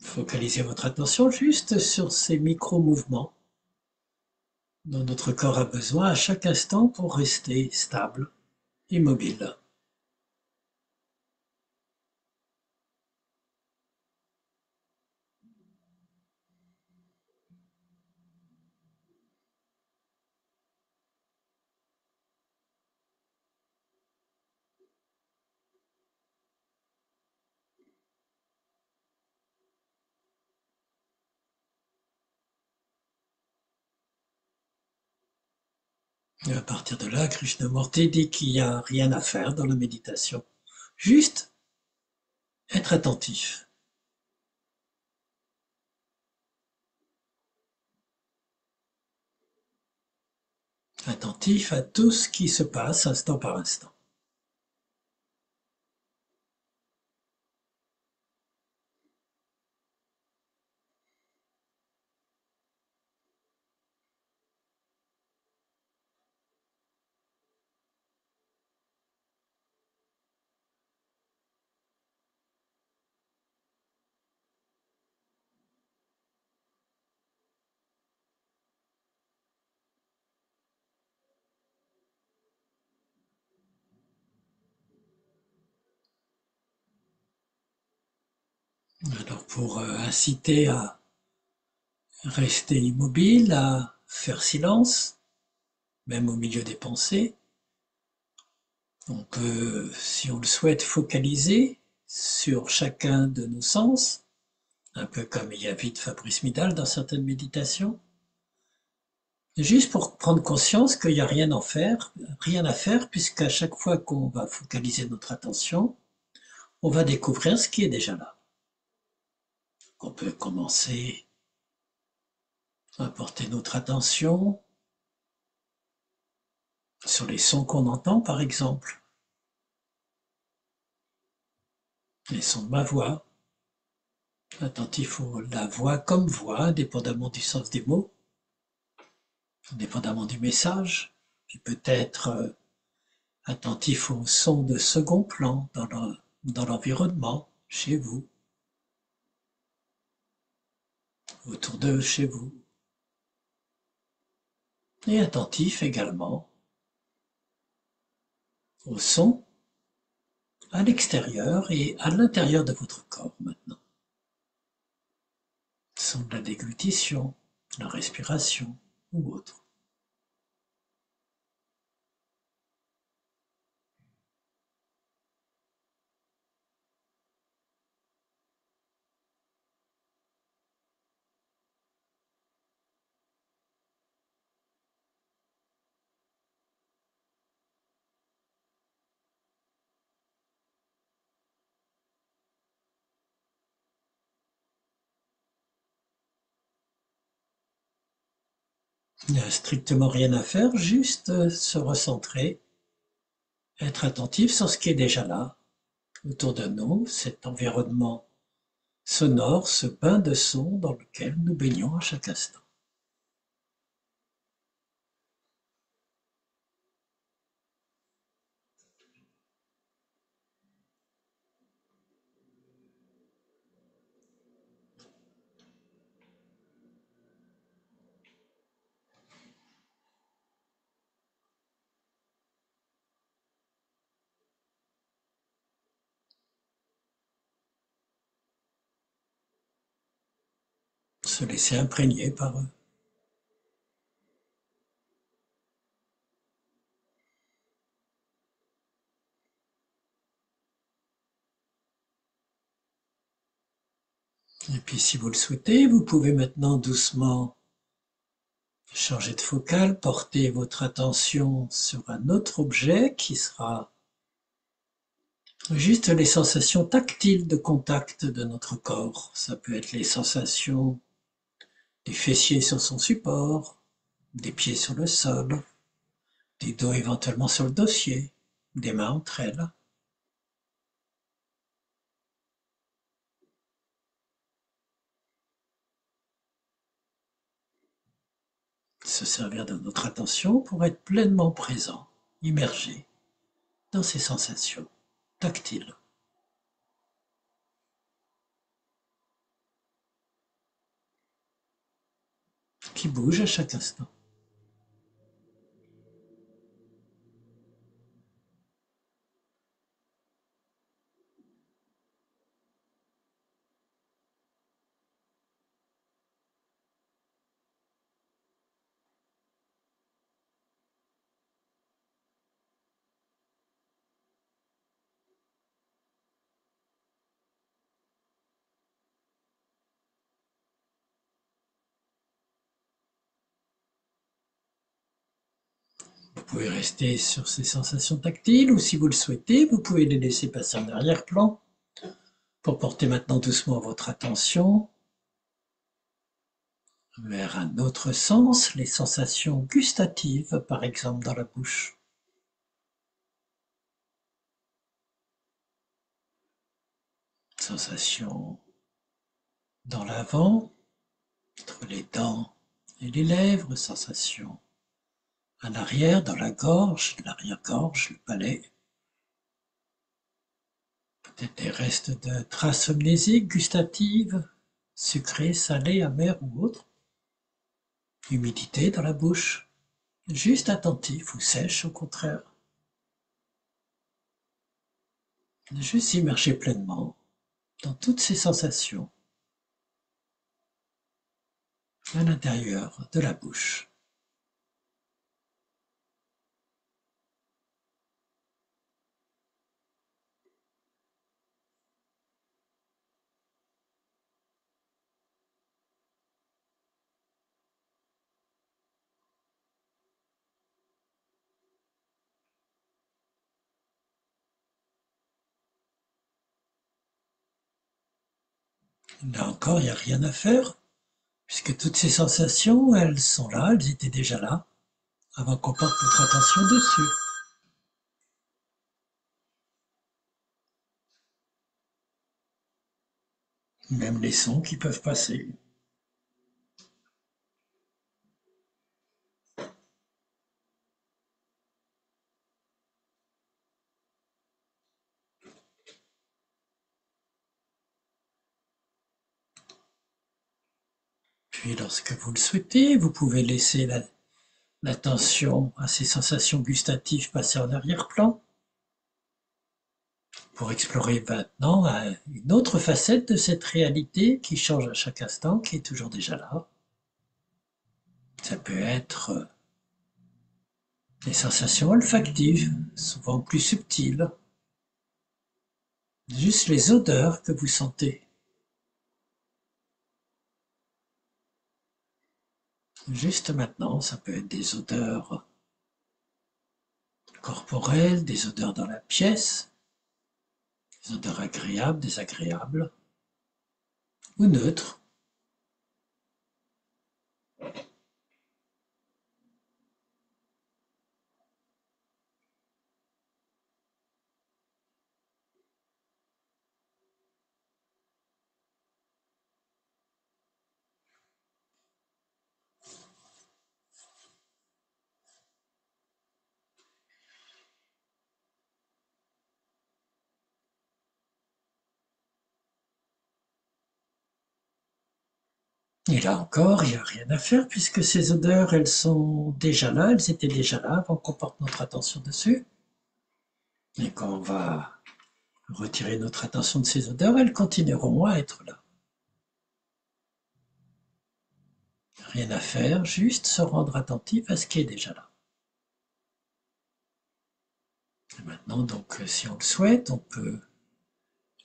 Focalisez votre attention juste sur ces micro-mouvements dont notre corps a besoin à chaque instant pour rester stable, immobile. Et à partir de là, Krishnamurti dit qu'il n'y a rien à faire dans la méditation. Juste être attentif. Attentif à tout ce qui se passe instant par instant. Alors pour inciter à rester immobile, à faire silence, même au milieu des pensées, on peut, si on le souhaite, focaliser sur chacun de nos sens, un peu comme il y a vite Fabrice Midal dans certaines méditations, juste pour prendre conscience qu'il n'y a rien à faire, puisqu'à chaque fois qu'on va focaliser notre attention, on va découvrir ce qui est déjà là. On peut commencer à porter notre attention sur les sons qu'on entend, par exemple, les sons de ma voix, attentif à la voix comme voix, indépendamment du sens des mots, indépendamment du message, puis peut-être attentif au son de second plan dans l'environnement, chez vous, autour de chez vous, et attentif également au son à l'extérieur et à l'intérieur de votre corps maintenant. Son de la déglutition, la respiration ou autre. Il n'y a strictement rien à faire, juste se recentrer, être attentif sur ce qui est déjà là, autour de nous, cet environnement sonore, ce bain de son dans lequel nous baignons à chaque instant. Se laisser imprégner par eux. Et puis si vous le souhaitez, vous pouvez maintenant doucement changer de focale, porter votre attention sur un autre objet qui sera juste les sensations tactiles de contact de notre corps. Ça peut être les sensations des fessiers sur son support, des pieds sur le sol, des dos éventuellement sur le dossier, des mains entre elles. Se servir de notre attention pour être pleinement présent, immergé dans ces sensations tactiles. qui bouge à chaque instant. Vous pouvez rester sur ces sensations tactiles ou si vous le souhaitez, vous pouvez les laisser passer en arrière-plan pour porter maintenant doucement votre attention vers un autre sens, les sensations gustatives par exemple dans la bouche. Sensations dans l'avant, entre les dents et les lèvres, sensations à l'arrière, dans la gorge, l'arrière-gorge, le palais. Peut-être des restes de traces amnésiques, gustatives, sucrées, salées, amères ou autres. Humidité dans la bouche, juste attentif ou sèche au contraire. Juste s'immerger pleinement dans toutes ces sensations à l'intérieur de la bouche. Là encore, il n'y a rien à faire, puisque toutes ces sensations, elles sont là, elles étaient déjà là, avant qu'on porte notre attention dessus. Même les sons qui peuvent passer. Puis lorsque vous le souhaitez, vous pouvez laisser l'attention à ces sensations gustatives passer en arrière-plan pour explorer maintenant une autre facette de cette réalité qui change à chaque instant, qui est toujours déjà là. Ça peut être des sensations olfactives, souvent plus subtiles, juste les odeurs que vous sentez. Juste maintenant, ça peut être des odeurs corporelles, des odeurs dans la pièce, des odeurs agréables, désagréables, ou neutres. Et là encore, il n'y a rien à faire puisque ces odeurs, elles sont déjà là, elles étaient déjà là avant qu'on porte notre attention dessus. Et quand on va retirer notre attention de ces odeurs, elles continueront à être là. Rien à faire, juste se rendre attentif à ce qui est déjà là. Et maintenant, donc, si on le souhaite, on peut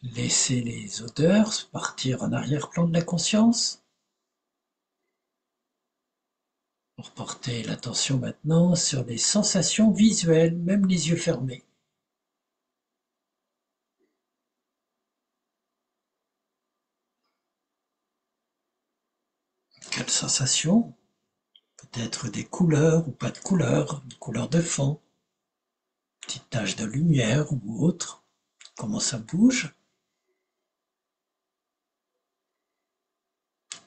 laisser les odeurs partir en arrière-plan de la conscience. Pour porter l'attention maintenant sur les sensations visuelles, même les yeux fermés. Quelles sensations? Peut-être des couleurs ou pas de couleurs, une couleur de fond, petite tache de lumière ou autre. Comment ça bouge?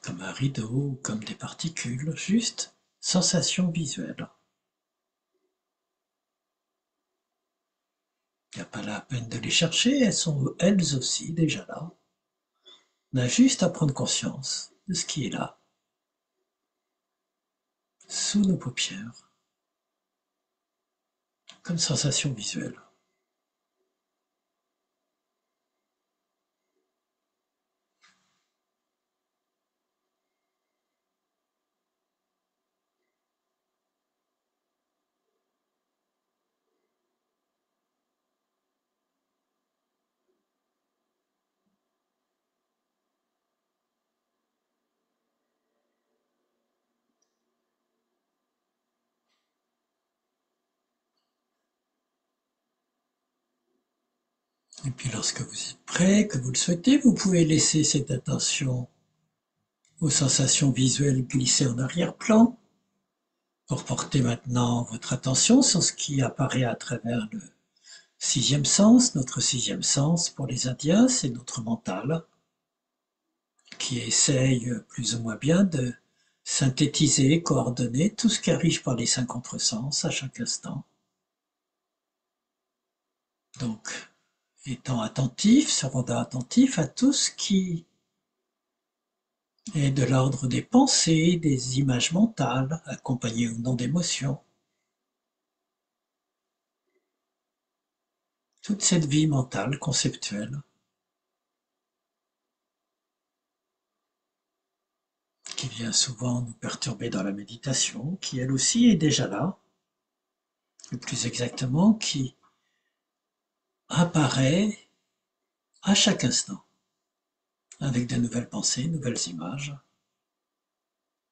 Comme un rideau ou comme des particules, juste sensations visuelles. Il n'y a pas la peine de les chercher, elles sont elles aussi déjà là. On a juste à prendre conscience de ce qui est là. sous nos paupières, comme sensation visuelle. Et puis lorsque vous êtes prêt, que vous le souhaitez, vous pouvez laisser cette attention aux sensations visuelles glisser en arrière-plan pour porter maintenant votre attention sur ce qui apparaît à travers le sixième sens. Notre sixième sens pour les Indiens, c'est notre mental qui essaye plus ou moins bien de synthétiser, coordonner tout ce qui arrive par les cinq contresens à chaque instant. Donc, étant attentif, se rendant attentif à tout ce qui est de l'ordre des pensées, des images mentales, accompagnées ou non d'émotions. Toute cette vie mentale, conceptuelle, qui vient souvent nous perturber dans la méditation, qui elle aussi est déjà là, ou plus exactement, qui apparaît à chaque instant, avec de nouvelles pensées, nouvelles images,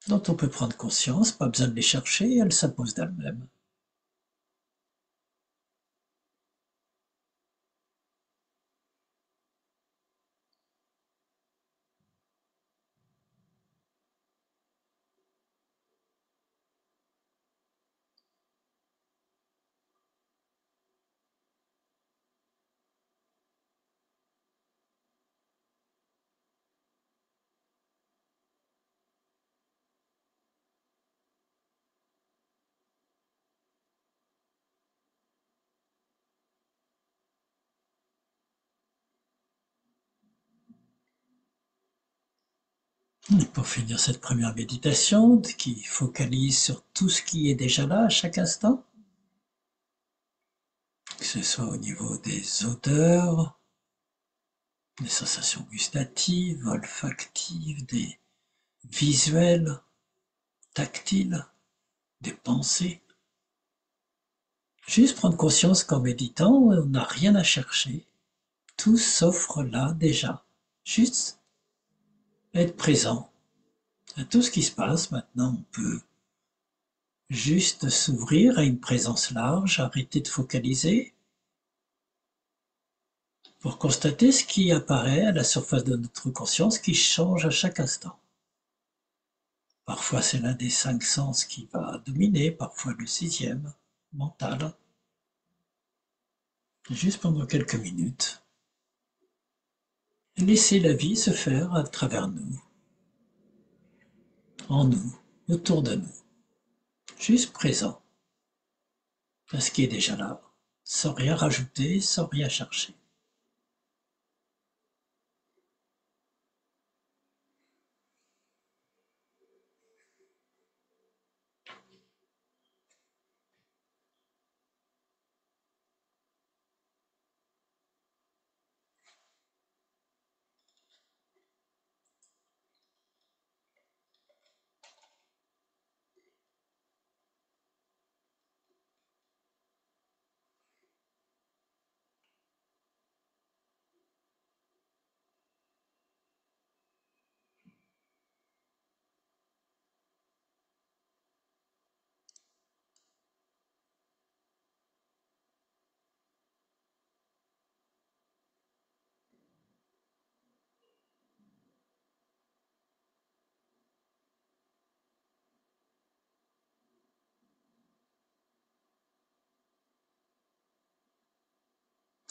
dont on peut prendre conscience, pas besoin de les chercher, elles s'imposent d'elles-mêmes. Et pour finir cette première méditation, qui focalise sur tout ce qui est déjà là à chaque instant, que ce soit au niveau des odeurs, des sensations gustatives, olfactives, des visuels, tactiles, des pensées. Juste prendre conscience qu'en méditant, on n'a rien à chercher. Tout s'offre là déjà. Juste être présent à tout ce qui se passe. Maintenant, on peut juste s'ouvrir à une présence large, arrêter de focaliser pour constater ce qui apparaît à la surface de notre conscience qui change à chaque instant. Parfois c'est l'un des cinq sens qui va dominer, parfois le sixième, mental. Juste pendant quelques minutes. Laisser la vie se faire à travers nous, en nous, autour de nous. Juste présent à ce qui est déjà là, sans rien rajouter, sans rien chercher.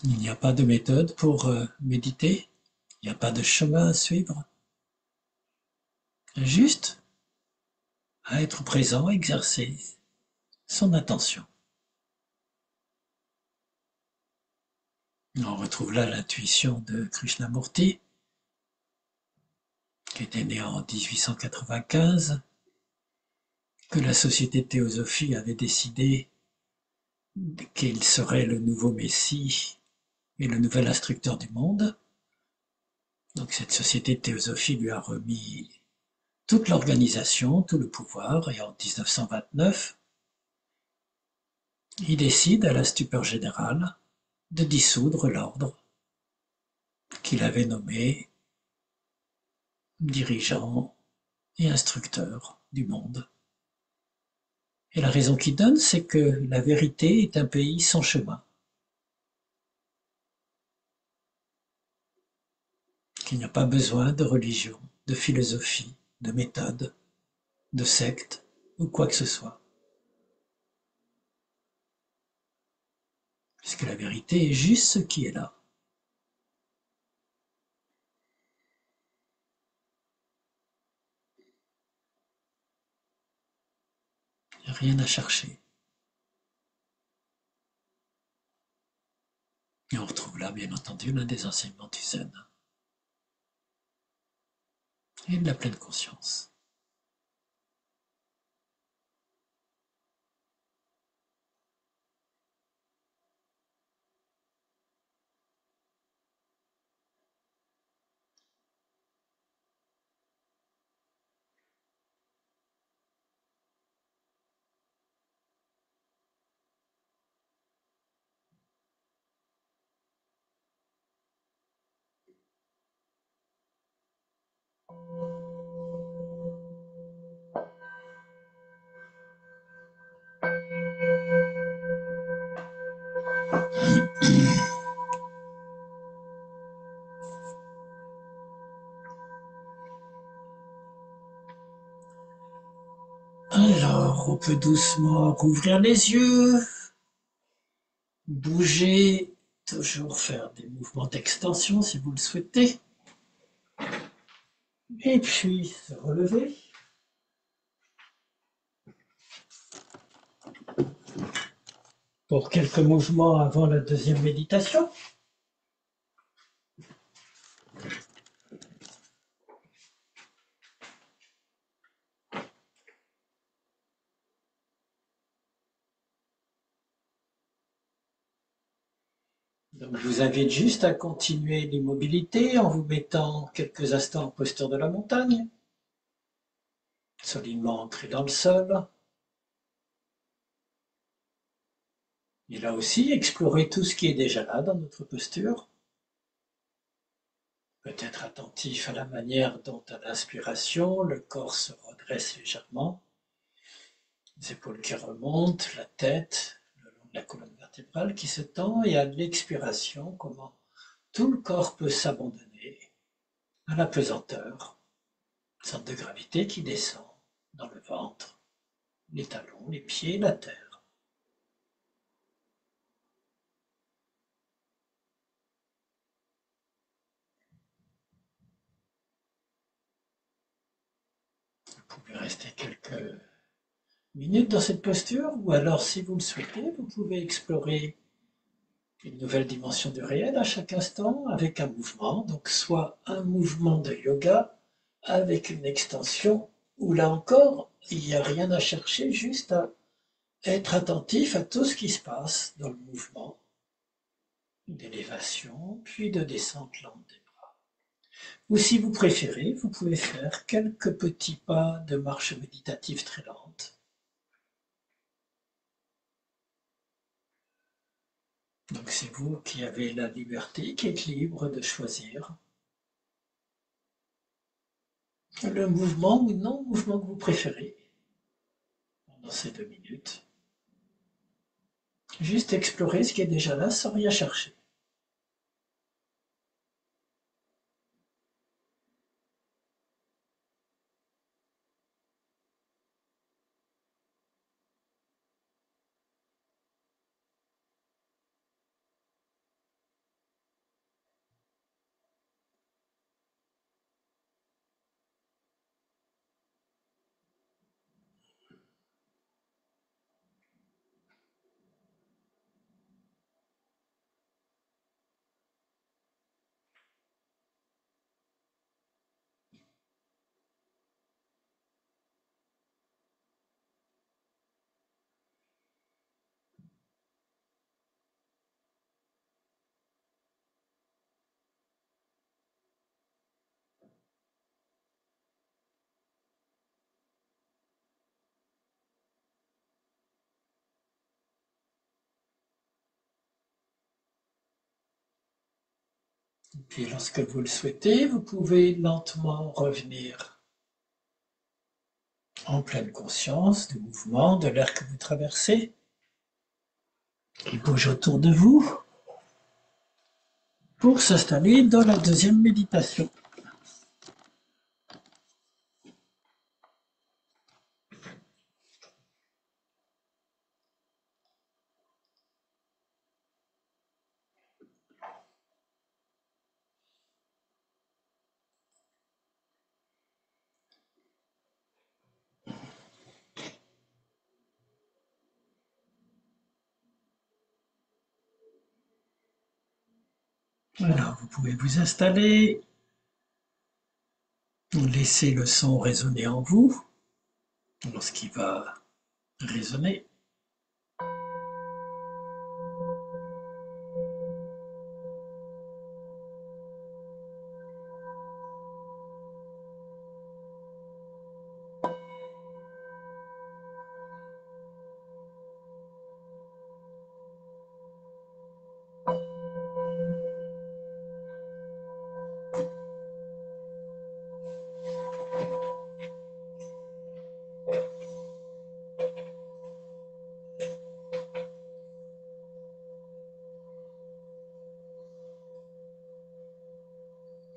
Il n'y a pas de méthode pour méditer, il n'y a pas de chemin à suivre. Juste à être présent, exercer son attention. On retrouve là l'intuition de Krishnamurti, qui était né en 1895, que la Société de théosophie avait décidé qu'il serait le nouveau Messie et le nouvel instructeur du monde. Donc cette Société de théosophie lui a remis toute l'organisation, tout le pouvoir, et en 1929, il décide, à la stupeur générale, de dissoudre l'ordre qu'il avait nommé dirigeant et instructeur du monde. Et la raison qu'il donne, c'est que la vérité est un pays sans chemin, qu'il n'y a pas besoin de religion, de philosophie, de méthode, de secte ou quoi que ce soit. Puisque la vérité est juste ce qui est là. Il n'y a rien à chercher. Et on retrouve là, bien entendu, l'un des enseignements du Zen et de la pleine conscience. Alors, on peut doucement rouvrir les yeux, bouger, toujours faire des mouvements d'extension si vous le souhaitez, et puis se relever. Pour quelques mouvements avant la deuxième méditation. Donc, je vous invite juste à continuer l'immobilité en vous mettant quelques instants en posture de la montagne, solidement ancré dans le sol. Et là aussi, explorer tout ce qui est déjà là dans notre posture. Peut-être attentif à la manière dont, à l'inspiration, le corps se redresse légèrement, les épaules qui remontent, la tête, le long de la colonne vertébrale qui se tend, et à l'expiration, comment tout le corps peut s'abandonner à la pesanteur, une sorte de gravité qui descend dans le ventre, les talons, les pieds, la terre. Vous pouvez rester quelques minutes dans cette posture, ou alors, si vous le souhaitez, vous pouvez explorer une nouvelle dimension du réel à chaque instant avec un mouvement, donc soit un mouvement de yoga avec une extension, où là encore, il n'y a rien à chercher, juste à être attentif à tout ce qui se passe dans le mouvement d'élévation, puis de descente lente des bras. Ou si vous préférez, vous pouvez faire quelques petits pas de marche méditative très lente. Donc c'est vous qui avez la liberté, qui êtes libre de choisir le mouvement ou non-mouvement que vous préférez pendant ces 2 minutes. Juste explorer ce qui est déjà là sans rien chercher. Puis lorsque vous le souhaitez, vous pouvez lentement revenir en pleine conscience du mouvement, de l'air que vous traversez, qui bouge autour de vous, pour s'installer dans la deuxième méditation. Alors, vous pouvez vous installer, laisser le son résonner en vous, lorsqu'il va résonner.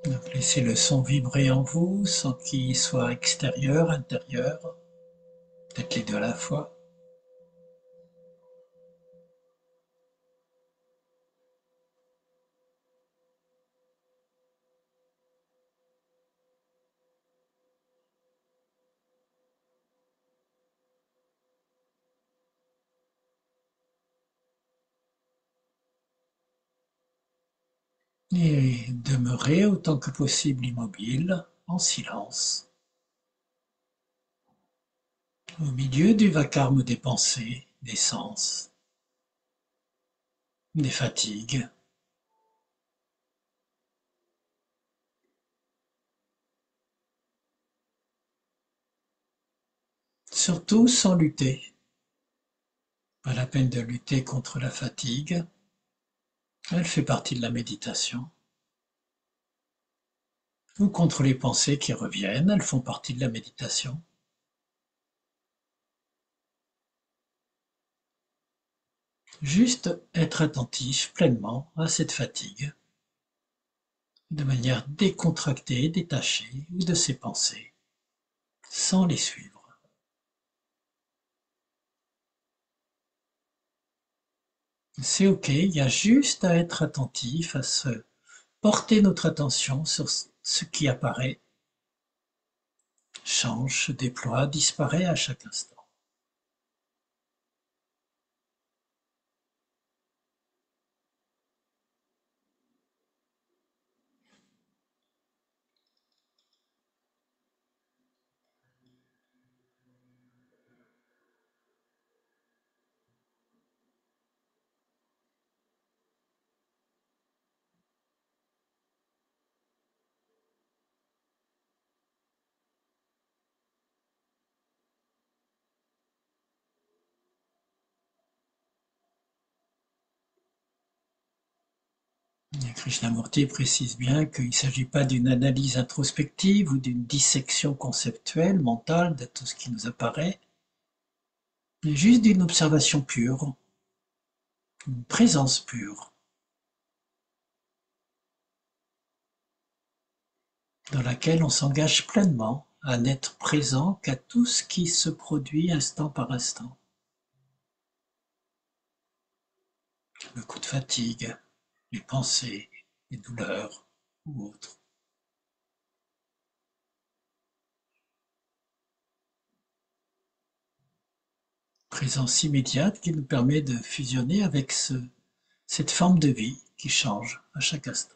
Donc, laissez le son vibrer en vous sans qu'il soit extérieur, intérieur, peut-être les deux à la fois. Et demeurez autant que possible immobile, en silence, au milieu du vacarme des pensées, des sens, des fatigues, surtout sans lutter. Pas la peine de lutter contre la fatigue, elle fait partie de la méditation. Ou contre les pensées qui reviennent, elles font partie de la méditation. Juste être attentif pleinement à cette fatigue, de manière décontractée, détachée, ou de ses pensées, sans les suivre. C'est ok, il y a juste à être attentif, à se porter notre attention sur ce qui apparaît, change, se déploie, disparaît à chaque instant. Krishnamurti précise bien qu'il ne s'agit pas d'une analyse introspective ou d'une dissection conceptuelle, mentale de tout ce qui nous apparaît, mais juste d'une observation pure, une présence pure, dans laquelle on s'engage pleinement à n'être présent qu'à tout ce qui se produit instant par instant. Le coup de fatigue, les pensées, les douleurs ou autres. Présence immédiate qui nous permet de fusionner avec cette forme de vie qui change à chaque instant.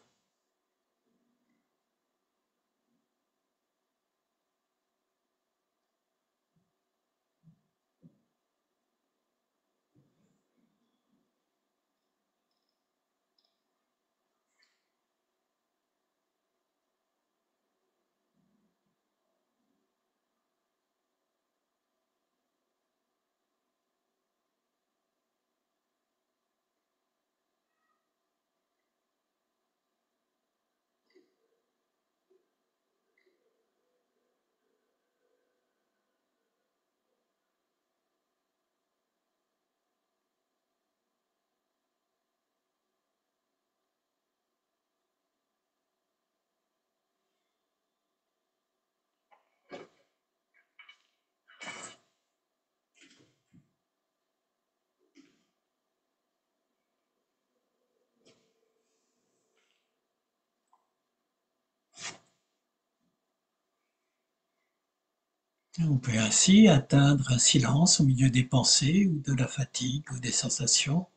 On peut ainsi atteindre un silence au milieu des pensées ou de la fatigue ou des sensations,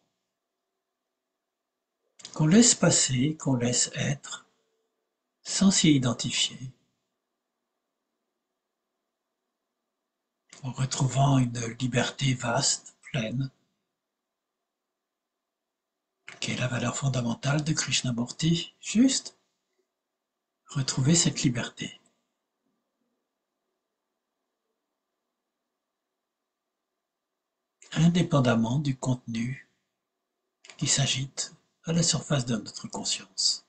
qu'on laisse passer, qu'on laisse être, sans s'y identifier, en retrouvant une liberté vaste, pleine, qui est la valeur fondamentale de Krishnamurti, juste retrouver cette liberté, indépendamment du contenu qui s'agite à la surface de notre conscience.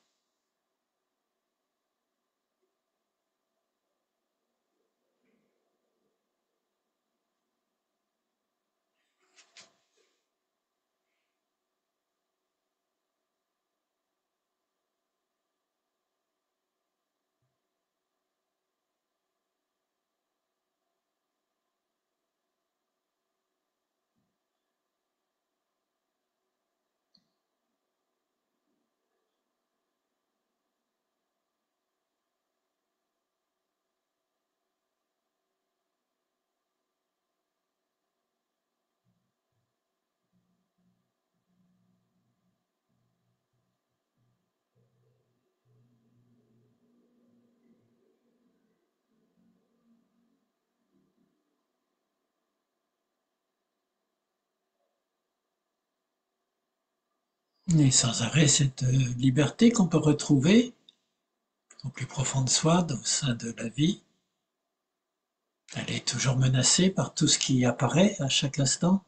Et sans arrêt, cette liberté qu'on peut retrouver au plus profond de soi, au sein de la vie, elle est toujours menacée par tout ce qui apparaît à chaque instant.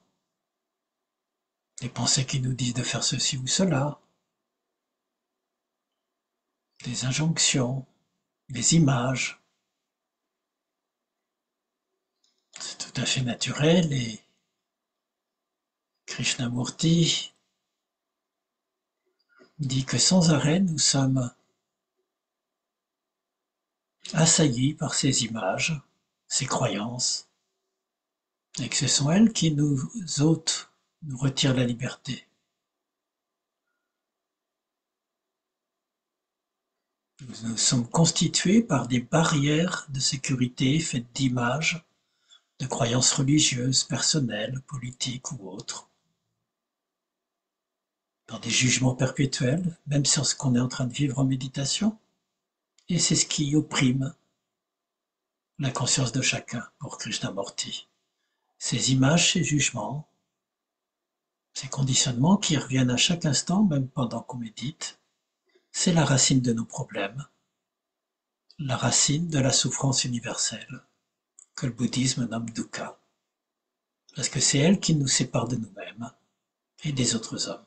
Des pensées qui nous disent de faire ceci ou cela, des injonctions, des images. C'est tout à fait naturel et Krishnamurti dit que sans arrêt nous sommes assaillis par ces images, ces croyances, et que ce sont elles qui nous ôtent, nous retirent la liberté. Nous sommes constitués par des barrières de sécurité faites d'images, de croyances religieuses, personnelles, politiques ou autres, par des jugements perpétuels, même sur ce qu'on est en train de vivre en méditation. Et c'est ce qui opprime la conscience de chacun pour Krishnamurti. Ces images, ces jugements, ces conditionnements qui reviennent à chaque instant, même pendant qu'on médite, c'est la racine de nos problèmes, la racine de la souffrance universelle, que le bouddhisme nomme dukkha, parce que c'est elle qui nous sépare de nous-mêmes et des autres hommes.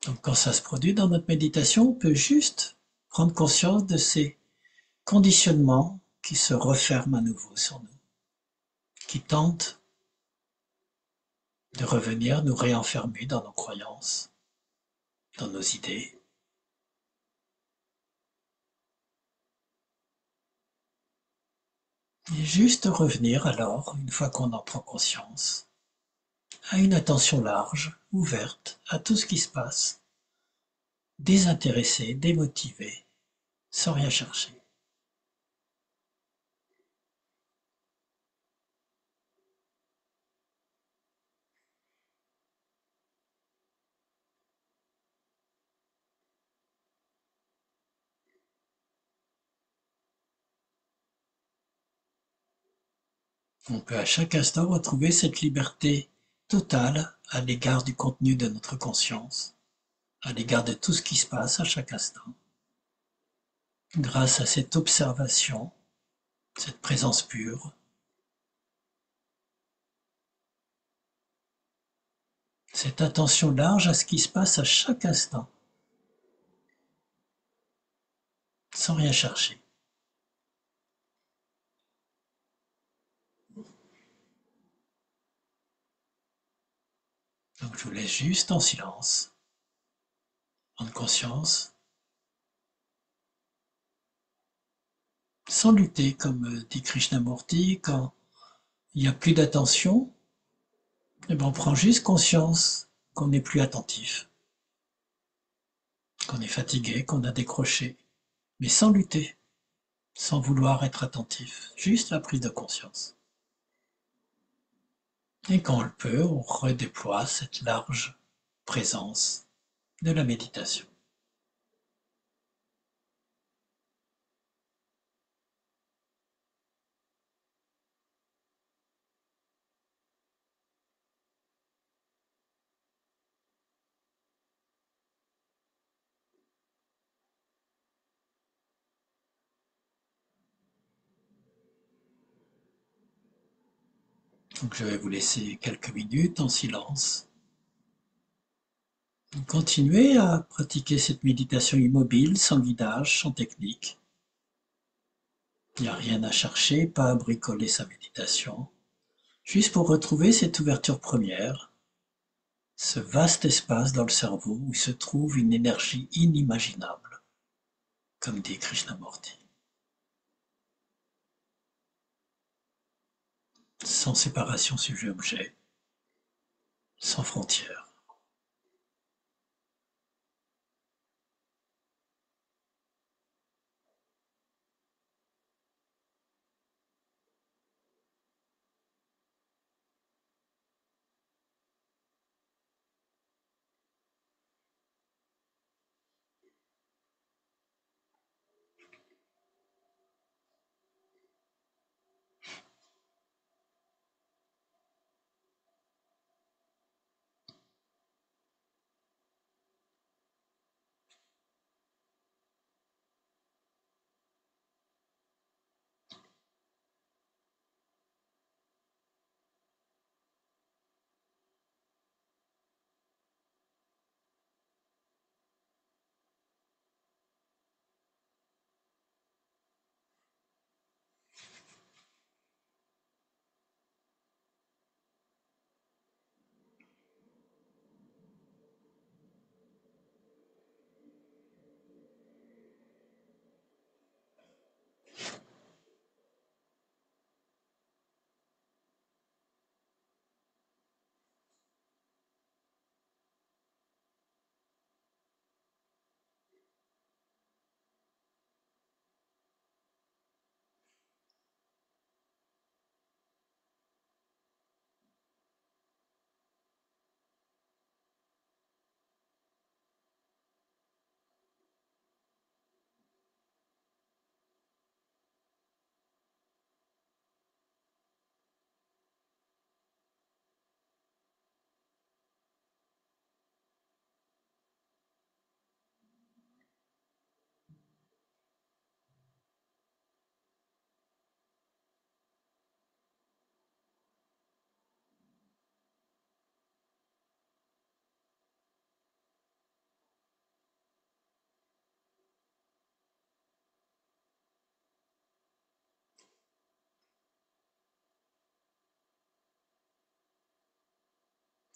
Donc quand ça se produit dans notre méditation, on peut juste prendre conscience de ces conditionnements qui se referment à nouveau sur nous, qui tentent de revenir nous réenfermer dans nos croyances, dans nos idées. Et juste revenir alors, une fois qu'on en prend conscience, à une attention large, ouverte à tout ce qui se passe, désintéressée, démotivée, sans rien chercher. On peut à chaque instant retrouver cette liberté totale à l'égard du contenu de notre conscience, à l'égard de tout ce qui se passe à chaque instant. Grâce à cette observation, cette présence pure, cette attention large à ce qui se passe à chaque instant, sans rien chercher. Donc je vous laisse juste en silence, en conscience, sans lutter, comme dit Krishnamurti, quand il n'y a plus d'attention, eh ben on prend juste conscience qu'on n'est plus attentif, qu'on est fatigué, qu'on a décroché, mais sans lutter, sans vouloir être attentif, juste la prise de conscience. Et quand on le peut, on redéploie cette large présence de la méditation. Donc je vais vous laisser quelques minutes en silence. Continuez à pratiquer cette méditation immobile, sans guidage, sans technique. Il n'y a rien à chercher, pas à bricoler sa méditation. Juste pour retrouver cette ouverture première, ce vaste espace dans le cerveau où se trouve une énergie inimaginable, comme dit Krishnamurti. Sans séparation sujet-objet, sans frontières.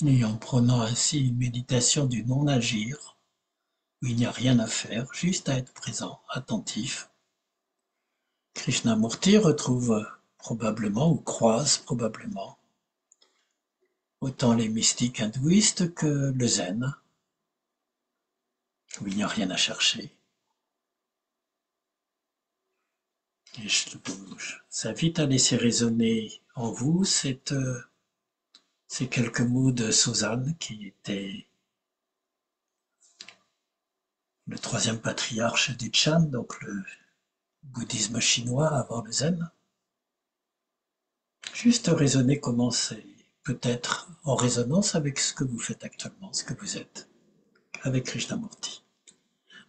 Et en prenant ainsi une méditation du non-agir, où il n'y a rien à faire, juste à être présent, attentif, Krishnamurti retrouve probablement ou croise probablement autant les mystiques hindouistes que le zen, où il n'y a rien à chercher. Et je vous invite à laisser résonner en vous ces quelques mots de Suzanne, qui était le troisième patriarche du Chan, donc le bouddhisme chinois avant le zen. Juste raisonner comment c'est peut-être en résonance avec ce que vous faites actuellement, ce que vous êtes, avec Krishnamurti.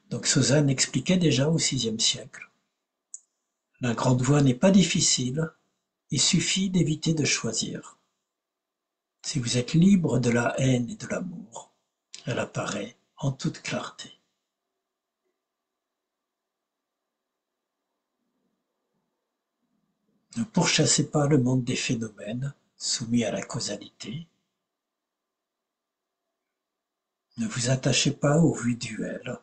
Donc Suzanne expliquait déjà au VIe siècle: la grande voie n'est pas difficile, il suffit d'éviter de choisir. Si vous êtes libre de la haine et de l'amour, elle apparaît en toute clarté. Ne pourchassez pas le monde des phénomènes soumis à la causalité. Ne vous attachez pas aux vues duelles.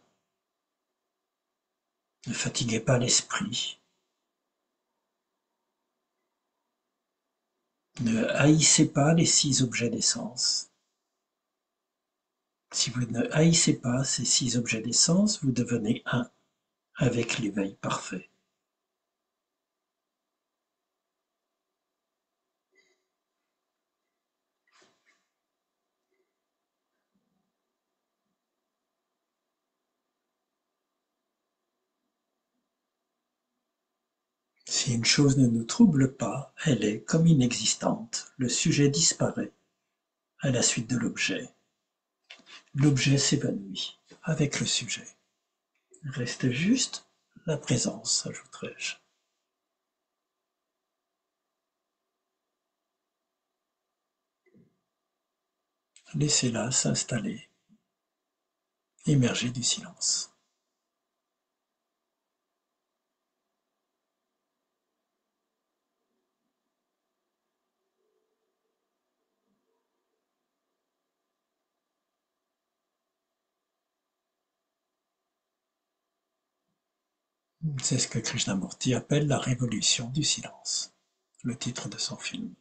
Ne fatiguez pas l'esprit. Ne haïssez pas les 6 objets d'essence. Si vous ne haïssez pas ces 6 objets d'essence, vous devenez un avec l'éveil parfait. Si une chose ne nous trouble pas, elle est comme inexistante. Le sujet disparaît à la suite de l'objet. L'objet s'évanouit avec le sujet. Reste juste la présence, ajouterais-je. Laissez-la s'installer, émerger du silence. C'est ce que Krishnamurti appelle la révolution du silence, le titre de son film.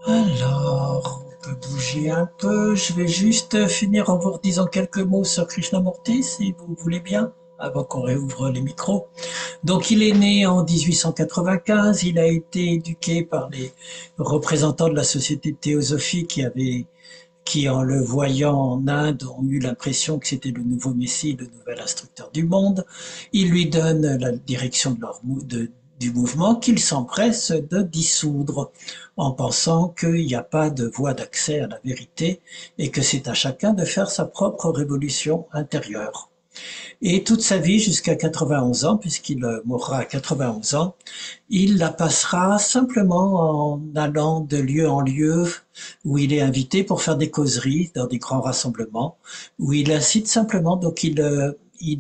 Alors, on peut bouger un peu. Je vais juste finir en vous redisant quelques mots sur Krishnamurti, si vous voulez bien, avant qu'on réouvre les micros. Donc, il est né en 1895. Il a été éduqué par les représentants de la Société de théosophie qui, en le voyant en Inde, ont eu l'impression que c'était le nouveau Messie, le nouvel instructeur du monde. Il lui donne la direction du mouvement qu'il s'empresse de dissoudre en pensant qu'il n'y a pas de voie d'accès à la vérité et que c'est à chacun de faire sa propre révolution intérieure. Et toute sa vie, jusqu'à 91 ans, puisqu'il mourra à 91 ans, il la passera simplement en allant de lieu en lieu où il est invité pour faire des causeries dans des grands rassemblements, où il incite simplement, donc il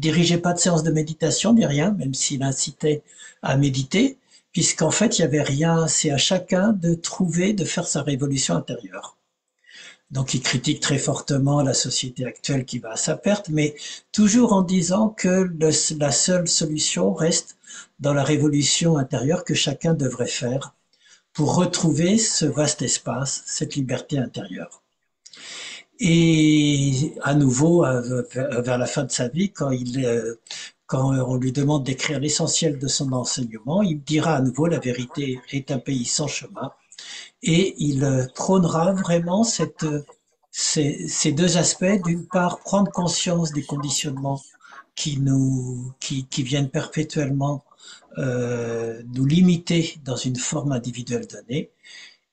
dirigeait pas de séance de méditation ni rien, même s'il incitait à méditer, puisqu'en fait il y avait rien, c'est à chacun de trouver, de faire sa révolution intérieure. Donc il critique très fortement la société actuelle qui va à sa perte, mais toujours en disant que la seule solution reste dans la révolution intérieure que chacun devrait faire pour retrouver ce vaste espace, cette liberté intérieure. Et à nouveau, vers la fin de sa vie, quand on lui demande d'écrire l'essentiel de son enseignement, il dira à nouveau la vérité est un pays sans chemin et il prônera vraiment ces deux aspects. D'une part, prendre conscience des conditionnements qui viennent perpétuellement nous limiter dans une forme individuelle donnée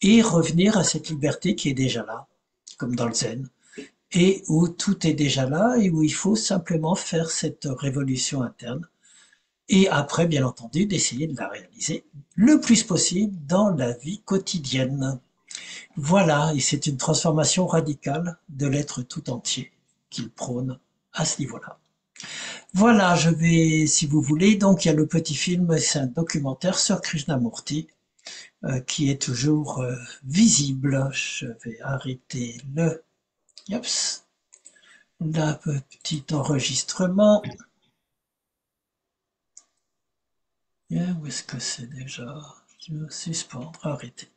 et revenir à cette liberté qui est déjà là, comme dans le zen, et où tout est déjà là et où il faut simplement faire cette révolution interne. Et après, bien entendu, d'essayer de la réaliser le plus possible dans la vie quotidienne. Voilà, et c'est une transformation radicale de l'être tout entier qu'il prône à ce niveau-là. Voilà, je vais, si vous voulez, donc il y a le petit film, c'est un documentaire sur Krishnamurti qui est toujours visible. Je vais arrêter yops, le petit enregistrement. Où est-ce que c'est déjà? Je vais suspendre, arrêter.